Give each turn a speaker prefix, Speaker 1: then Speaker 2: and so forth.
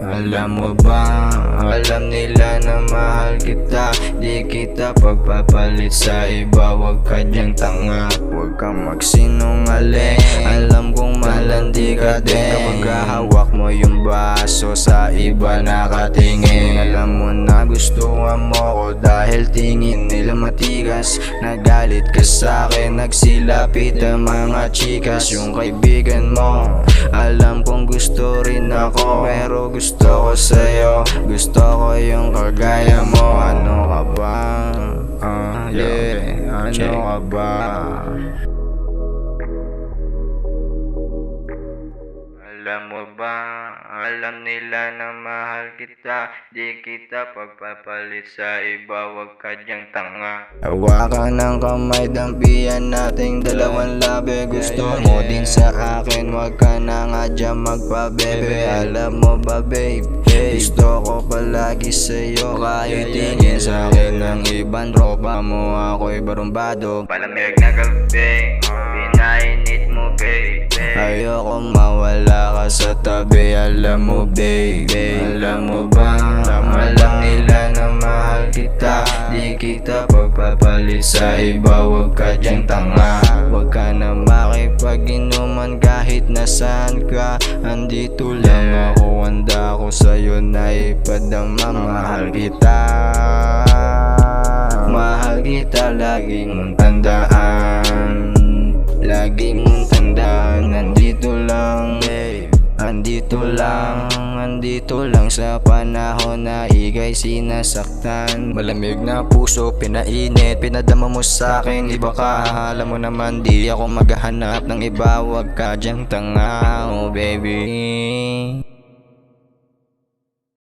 Speaker 1: Alam mo ba, alam nila na mahal kita. Di kita pagpapalit sa iba. Huwag ka dyang tanga, huwag kang magsinungaling. Alam kong malandi ka din kapag hawak mo yung baso sa iba nakatingin. Alam mo na gustuhan mo ko dahil tingin nila matigas. Nagalit ka sa'kin, nagsilapit ang mga chikas. Yung kaibigan mo, alam kong gusto rin ako, pero gusto ko sa'yo, gusto ko yung kagaya mo. Ano ka ba? Ano ka ba? Alam mo ba, alam nila na mahal kita. Di kita pagpapalit sa iba, huwag ka dyang tanga. Hawakan ng kamay, dampian nating dalawang labi. Gusto mo din sa akin, huwag ka na nga dyan magpabebe. Alam mo ba babe, gusto ko palagi sa'yo. Kahit tingin sa'kin ng ibang tropa mo, ako'y barumbado. Palamig na gabi, pinainit mo babe. Ayoko mawala ka sa tabi. Alam mo babe, alam mo ba, alam nila na mahal kita. Di kita pagpapalit sa iba, huwag ka dyang tanga. Huwag ka na makipag-inuman kahit nasaan ka. Andito lang ako, handa ko sa'yo na ipadama. Mahal kita, mahal kita, lagi mong tandaan. Lagi mong tandaan, nandito lang, andito lang sa panahon na ika'y sinasaktan. Malamig na puso, pinainit, pinadama mo sa'kin. Iba ka, alam mo naman di ako maghahanap ng iba. Huwag ka dyang tanga, oh baby.